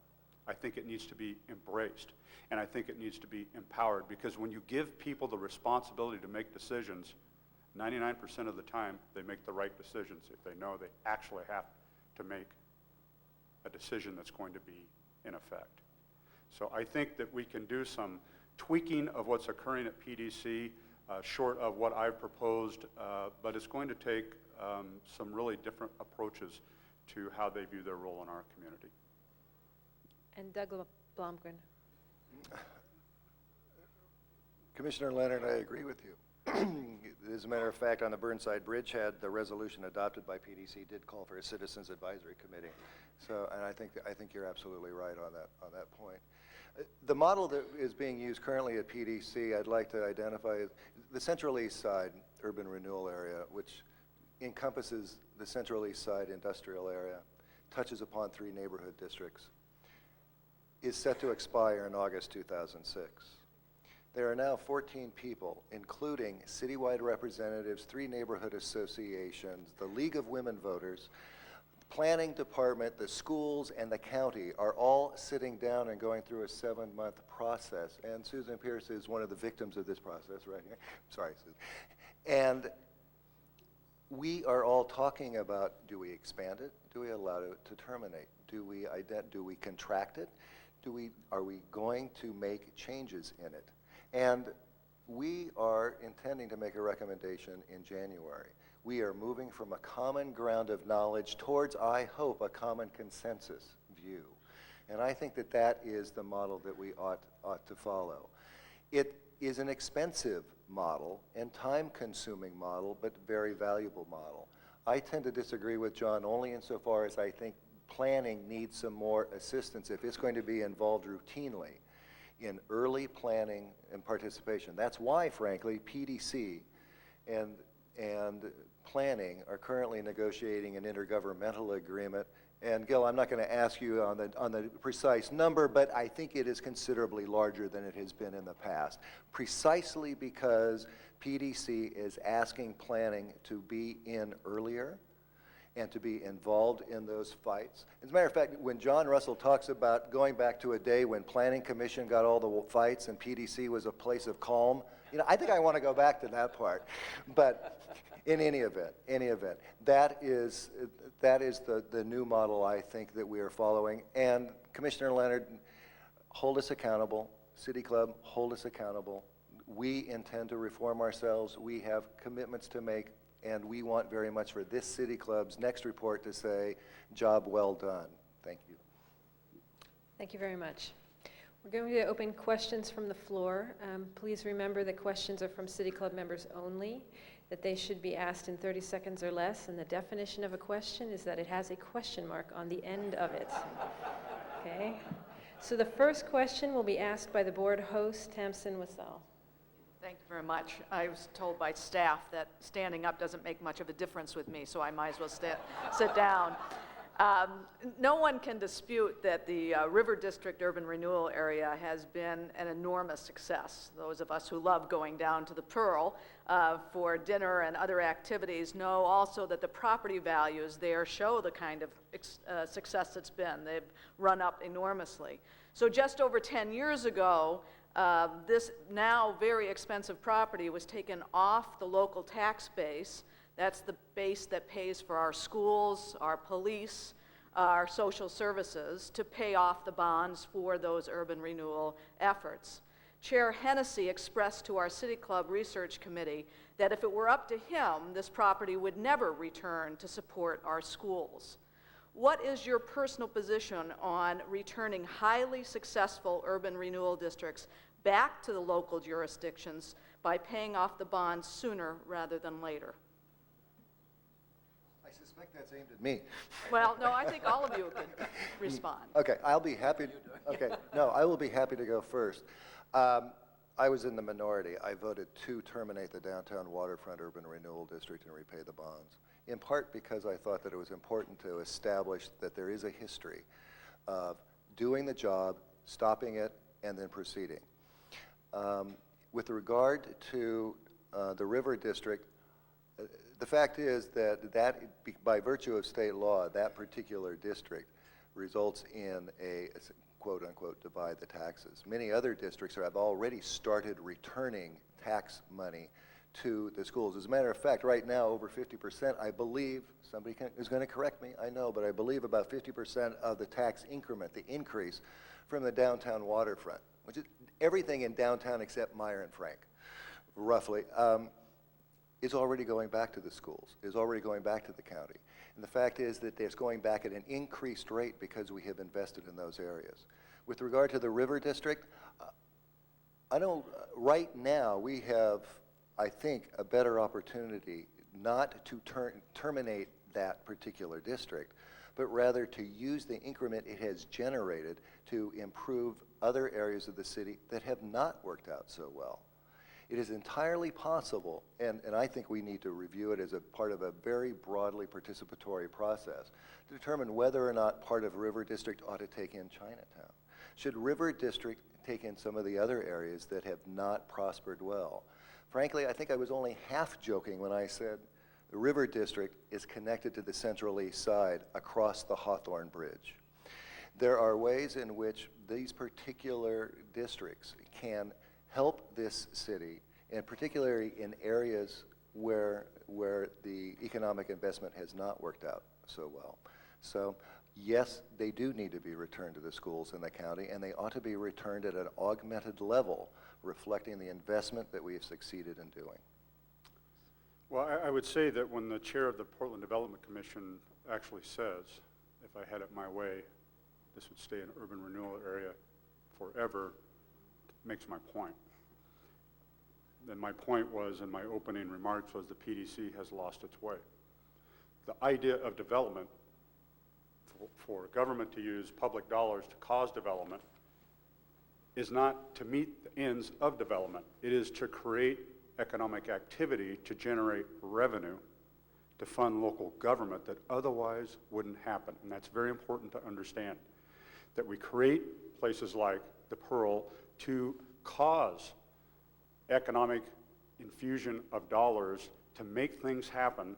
I think it needs to be embraced, and I think it needs to be empowered, because when you give people the responsibility to make decisions, 99% of the time they make the right decisions if they know they actually have to make a decision that's going to be in effect. So I think that we can do some tweaking of what's occurring at PDC, short of what I've proposed, but it's going to take some really different approaches to how they view their role in our community. And Doug Blomgren. Commissioner Leonard, I agree with you. As a matter of fact, on the Burnside Bridge, had the resolution adopted by PDC did call for a citizens advisory committee. So, and I think you're absolutely right on that point. The model that is being used currently at PDC, I'd like to identify the Central East Side urban renewal area, which encompasses the Central East Side industrial area, touches upon 3 neighborhood districts, is set to expire in August 2006. There are now 14 people, including citywide representatives, 3 neighborhood associations, the League of Women Voters, planning department, the schools, and the county are all sitting down and going through a 7-month process. And Susan Pierce is one of the victims of this process right here. Sorry, Susan. And we are all talking about, do we expand it? Do we allow it to terminate? Do we contract it? Are we going to make changes in it? And we are intending to make a recommendation in January. We are moving from a common ground of knowledge towards, I hope, a common consensus view. And I think that that is the model that we ought to follow. It is an expensive model and time-consuming model, but very valuable model. I tend to disagree with John only insofar as I think planning needs some more assistance if it's going to be involved routinely in early planning and participation. That's why, frankly, PDC and planning are currently negotiating an intergovernmental agreement. And Gil, I'm not going to ask you on the precise number, but I think it is considerably larger than it has been in the past, precisely because PDC is asking planning to be in earlier and to be involved in those fights. As a matter of fact, when John Russell talks about going back to a day when Planning Commission got all the fights and PDC was a place of calm, I think I want to go back to that part. But in any event, that is the new model I think that we are following. And Commissioner Leonard, hold us accountable. City Club, hold us accountable. We intend to reform ourselves. We have commitments to make. And we want very much for this City Club's next report to say, job well done. Thank you. Thank you very much. We're going to open questions from the floor. Please remember that questions are from City Club members only. that they should be asked in 30 seconds or less, and the definition of a question is that it has a question mark on the end of it. Okay? So the first question will be asked by the board host, Tamsin Wassell. Thank you very much. I was told by staff that standing up doesn't make much of a difference with me, so I might as well sit down. No one can dispute that the River District Urban Renewal Area has been an enormous success. Those of us who love going down to the Pearl for dinner and other activities know also that the property values there show the kind of success it's been. They've run up enormously. So just over 10 years ago, this now very expensive property was taken off the local tax base. That's the base that pays for our schools, our police, our social services, to pay off the bonds for those urban renewal efforts. Chair Hennessy expressed to our City Club Research Committee that if it were up to him, this property would never return to support our schools. What is your personal position on returning highly successful urban renewal districts back to the local jurisdictions by paying off the bonds sooner rather than later? I suspect that's aimed at me. Well, no, I think all of you can respond. Okay, I'll be happy. Okay, no, I will be happy to go first. I was in the minority. I voted to terminate the downtown waterfront urban renewal district and repay the bonds, in part because I thought that it was important to establish that there is a history of doing the job, stopping it, and then proceeding. With regard to the River District, the fact is that by virtue of state law, that particular district results in a quote-unquote divide the taxes. Many other districts have already started returning tax money to the schools. As a matter of fact, right now, over 50%, I believe, somebody is going to correct me, I know, but I believe about 50% of the tax increment, the increase from the downtown waterfront, which is everything in downtown except Meyer and Frank, roughly, is already going back to the schools, is already going back to the county. And the fact is that it's going back at an increased rate because we have invested in those areas. With regard to the River District, right now we have, I think, a better opportunity not to terminate that particular district, but rather to use the increment it has generated to improve other areas of the city that have not worked out so well. It is entirely possible, and I think we need to review it as a part of a very broadly participatory process, to determine whether or not part of River District ought to take in Chinatown. Should River District take in some of the other areas that have not prospered well? Frankly, I think I was only half joking when I said the River District is connected to the Central East Side across the Hawthorne Bridge. There are ways in which these particular districts can help this city, and particularly in areas where the economic investment has not worked out so well. So yes, they do need to be returned to the schools in the county, and they ought to be returned at an augmented level, reflecting the investment that we have succeeded in doing. Well, I would say that when the chair of the Portland Development Commission actually says, if I had it my way, this would stay an urban renewal area forever, makes my point. Then my point was, in my opening remarks, was the PDC has lost its way. The idea of development, for government to use public dollars to cause development, is not to meet the ends of development. It is to create economic activity, to generate revenue, to fund local government that otherwise wouldn't happen. And that's very important to understand, that we create places like the Pearl to cause economic infusion of dollars to make things happen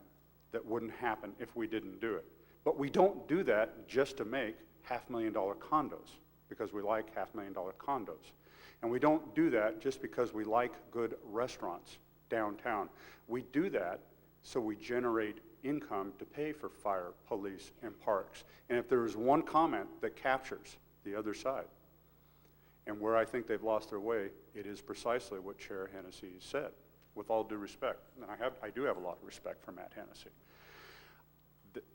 that wouldn't happen if we didn't do it. But we don't do that just to make $500,000 condos, because we like $500,000 condos. And we don't do that just because we like good restaurants downtown. We do that so we generate income to pay for fire, police, and parks. And if there is one comment that captures the other side, and where I think they've lost their way, it is precisely what Chair Hennessy said, with all due respect. And I do have a lot of respect for Matt Hennessy.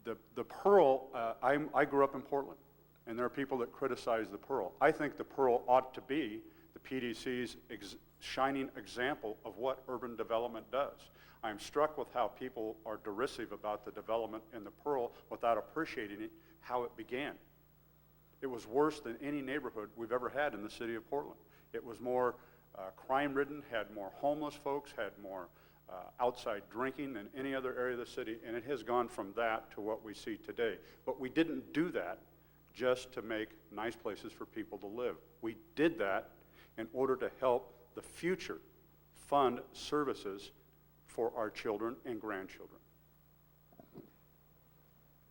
The Pearl, I grew up in Portland, and there are people that criticize the Pearl. I think the Pearl ought to be the PDC's shining example of what urban development does. I'm struck with how people are derisive about the development in the Pearl without appreciating it, how it began. It was worse than any neighborhood we've ever had in the city of Portland. It was more crime-ridden, had more homeless folks, had more outside drinking than any other area of the city, and it has gone from that to what we see today. But we didn't do that just to make nice places for people to live. We did that in order to help the future fund services for our children and grandchildren.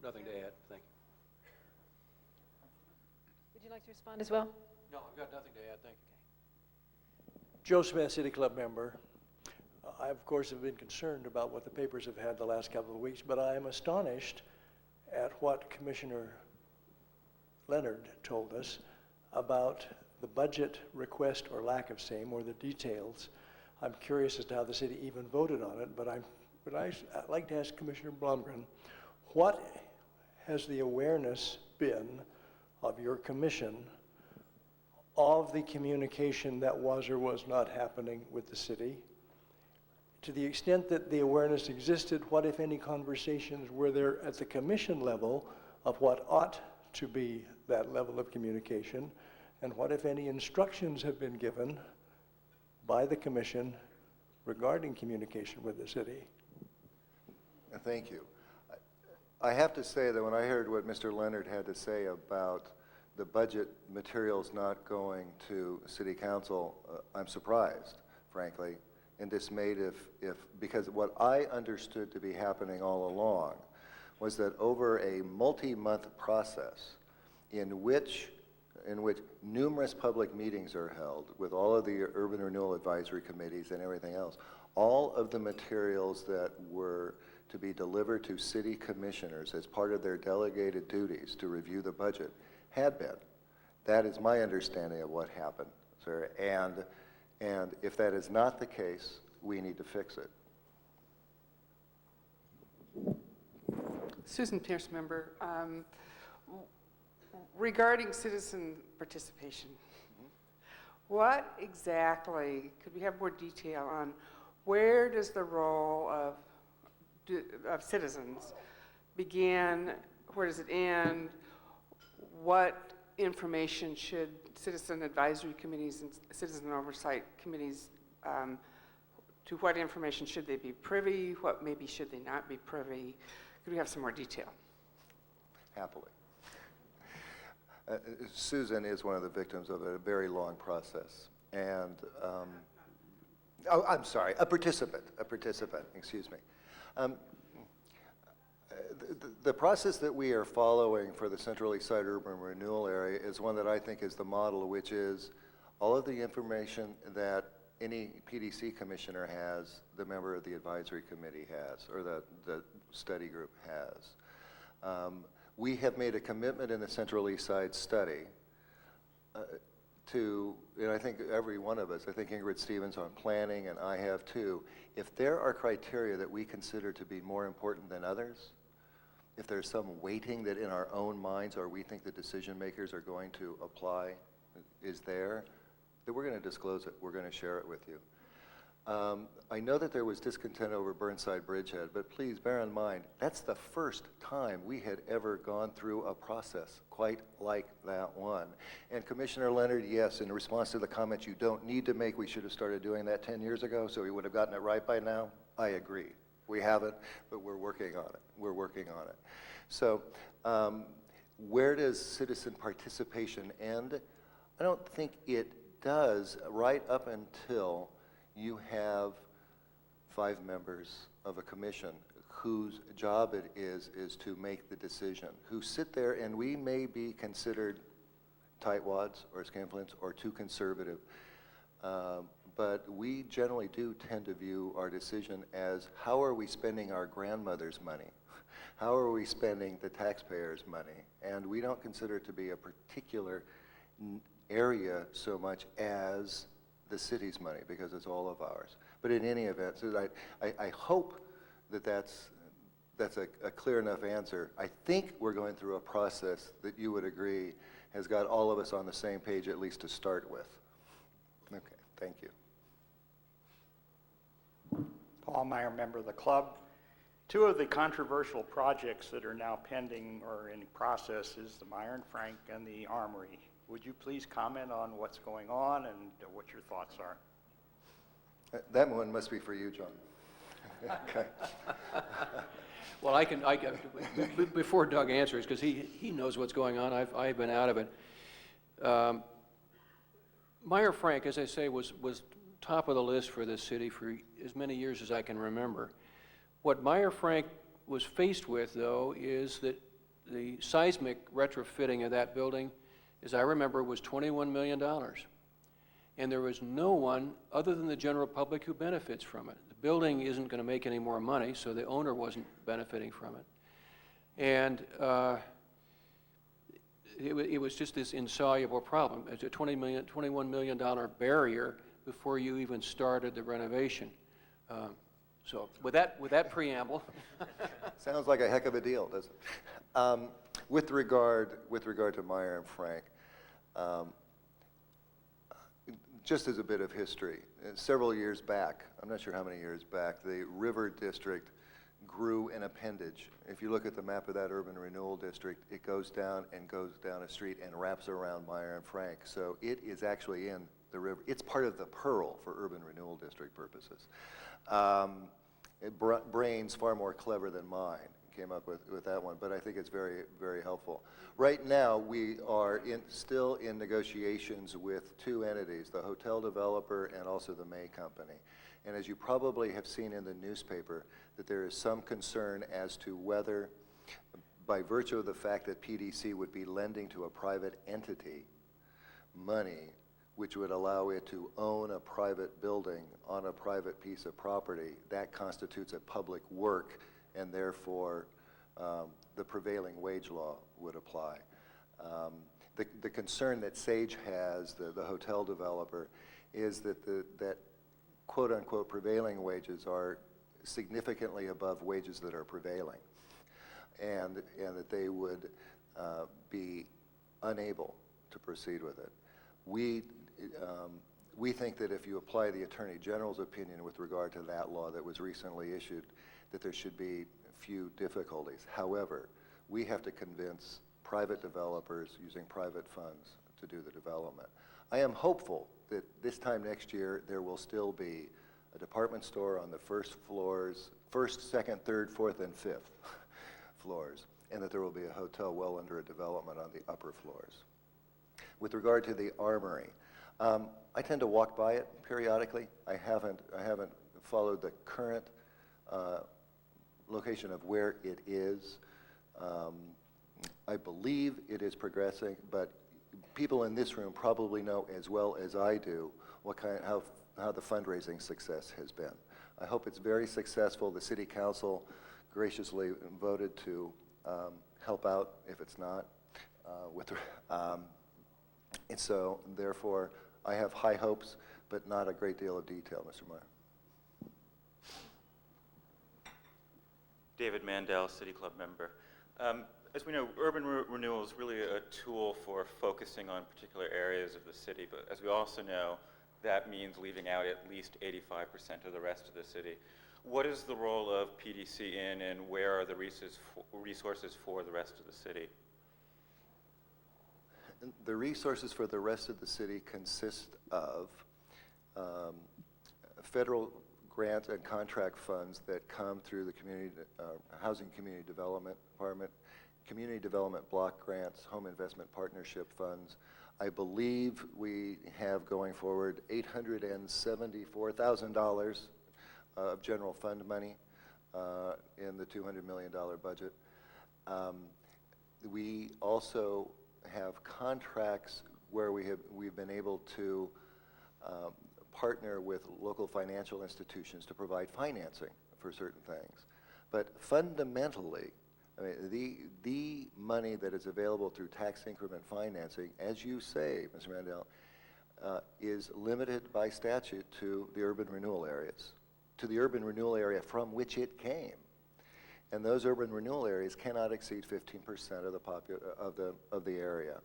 Nothing to add, thank you. Would you like to respond as well? No, I've got nothing to add, thank you. Joe Smith, City Club member. I, of course, have been concerned about what the papers have had the last couple of weeks, but I am astonished at what Commissioner Leonard told us about the budget request or lack of same, or the details. I'm curious as to how the city even voted on it, but I'd like to ask Commissioner Blomgren, what has the awareness been of your commission of the communication that was or was not happening with the city? To the extent that the awareness existed, what, if any, conversations were there at the commission level of what ought to be that level of communication? And what, if any, instructions have been given by the commission regarding communication with the city? Thank you. I have to say that when I heard what Mr. Leonard had to say about the budget materials not going to City Council, I'm surprised, frankly, and dismayed because what I understood to be happening all along was that over a multi-month process in which numerous public meetings are held with all of the urban renewal advisory committees and everything else, all of the materials that were to be delivered to city commissioners as part of their delegated duties to review the budget had been. That is my understanding of what happened, sir. And if that is not the case, we need to fix it. Susan Pierce, member. Regarding citizen participation, what exactly, could we have more detail on where does the role of citizens begin, where does it end, what information should citizen advisory committees and citizen oversight committees, to what information should they be privy, what maybe should they not be privy? Could we have some more detail? Happily. Susan is one of the victims of a very long process, and oh, I'm sorry, a participant, excuse me. The process that we are following for the Central East Side Urban Renewal Area is one that I think is the model, which is all of the information that any PDC commissioner has, the member of the advisory committee has, or the study group has. We have made a commitment in the Central East Side study and I think every one of us, I think Ingrid Stevens on planning, and I have too, if there are criteria that we consider to be more important than others, if there's some weighting that in our own minds or we think the decision makers are going to apply is there, then we're going to disclose it. We're going to share it with you. I know that there was discontent over Burnside Bridgehead, but please bear in mind, that's the first time we had ever gone through a process quite like that one. And Commissioner Leonard, yes, in response to the comments you don't need to make, we should have started doing that 10 years ago, so we would have gotten it right by now. I agree. We haven't, but we're working on it. We're working on it. So where does citizen participation end? I don't think it does right up until you have 5 members of a commission whose job it is to make the decision, who sit there, and we may be considered tightwads or skinflints or too conservative, but we generally do tend to view our decision as how are we spending our grandmother's money? How are we spending the taxpayers' money? And we don't consider it to be a particular area so much as the city's money, because it's all of ours. But in any event, so I hope that that's a clear enough answer. I think we're going through a process that you would agree has got all of us on the same page, at least to start with. Okay, thank you. Paul Meyer, member of the club. Two of the controversial projects that are now pending or in process is the Meyer and Frank and the Armory. Would you please comment on what's going on and what your thoughts are? That one must be for you, John. Okay. Well, before Doug answers, because he knows what's going on, I've been out of it. Meyer Frank, as I say, was top of the list for this city for as many years as I can remember. What Meyer Frank was faced with, though, is that the seismic retrofitting of that building, as I remember, was $21 million. And there was no one other than the general public who benefits from it. The building isn't going to make any more money, so the owner wasn't benefiting from it. And it was just this insoluble problem. It's a $21 million barrier before you even started the renovation. So with that preamble. Sounds like a heck of a deal, doesn't it? With regard to Meyer and Frank, just as a bit of history, several years back, I'm not sure how many years back, the River District grew an appendage. If you look at the map of that urban renewal district, it goes down a street and wraps around Meyer and Frank. So it is actually in the river. It's part of the Pearl for urban renewal district purposes. Brains far more clever than mine came up with that one, but I think it's very, very helpful. Right now, we are still in negotiations with two entities, the hotel developer and also the May Company. And as you probably have seen in the newspaper, that there is some concern as to whether, by virtue of the fact that PDC would be lending to a private entity money which would allow it to own a private building on a private piece of property, that constitutes a public work, and therefore the prevailing wage law would apply. The concern that Sage has, the hotel developer, is that quote-unquote prevailing wages are significantly above wages that are prevailing, and that they would be unable to proceed with it. We think that if you apply the Attorney General's opinion with regard to that law that was recently issued, that there should be few difficulties. However, we have to convince private developers using private funds to do the development. I am hopeful that this time next year there will still be a department store on the first floors, first, second, third, fourth, and fifth floors, and that there will be a hotel well under a development on the upper floors. With regard to the Armory, I tend to walk by it periodically. I haven't followed the current location of where it is. I believe it is progressing, but people in this room probably know as well as I do how the fundraising success has been. I hope it's very successful. The City Council graciously voted to help out if it's not. And so, therefore, I have high hopes, but not a great deal of detail, Mr. Meyer. David Mandel, City Club member. As we know, urban renewal is really a tool for focusing on particular areas of the city, but as we also know, that means leaving out at least 85% of the rest of the city. What is the role of PDC in, and where are the resources for the rest of the city? The resources for the rest of the city consist of federal grant and contract funds that come through the Housing Community Development Department, Community Development Block Grants, Home Investment Partnership Funds. I believe we have going forward $874,000 of general fund money in the $200 million budget. We also have contracts where we've been able to partner with local financial institutions to provide financing for certain things. But fundamentally, I mean, the money that is available through tax increment financing, as you say, Mr. Mandel, is limited by statute to the urban renewal areas, to the urban renewal area from which it came. And those urban renewal areas cannot exceed 15% of the area.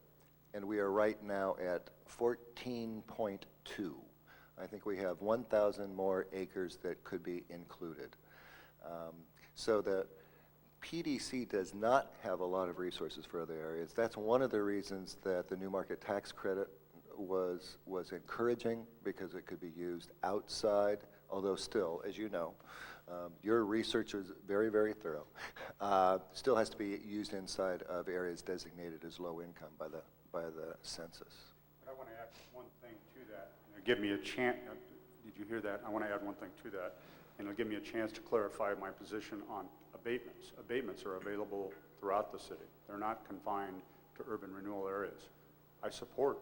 And we are right now at 14.2. I think we have 1,000 more acres that could be included. So the PDC does not have a lot of resources for other areas. That's one of the reasons that the new market tax credit was encouraging, because it could be used outside, although still, as you know, your research is very, very thorough. Still has to be used inside of areas designated as low income by the census. But I want to add one thing to that. Give me a chance. Did you hear that? I want to add one thing to that, and it'll give me a chance to clarify my position on abatements. Abatements are available throughout the city. They're not confined to urban renewal areas. I support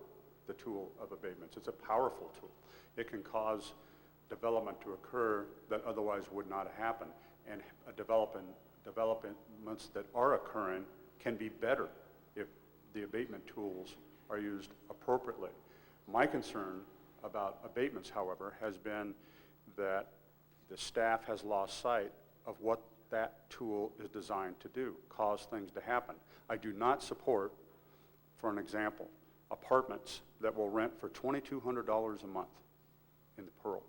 the tool of abatements. It's a powerful tool. It can cause development to occur that otherwise would not happen, and developments that are occurring can be better if the abatement tools are used appropriately. My concern about abatements, however, has been that the staff has lost sight of what that tool is designed to do, cause things to happen. I do not support, for an example, apartments that will rent for $2,200 a month in the Pearl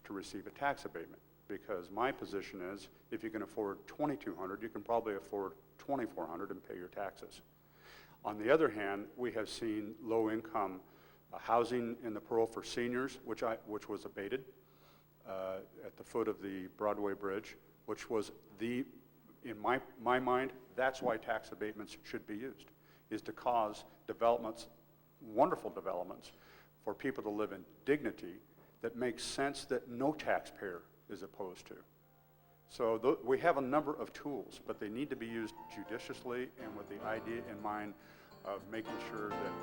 to receive a tax abatement, because my position is if you can afford $2,200, you can probably afford $2,400 and pay your taxes. On the other hand, we have seen low-income housing in the Pearl for seniors, which was abated at the foot of the Broadway Bridge, which was in my mind, that's why tax abatements should be used, is to cause developments, wonderful developments, for people to live in dignity that makes sense, that no taxpayer is opposed to. So we have a number of tools, but they need to be used judiciously and with the idea in mind of making sure that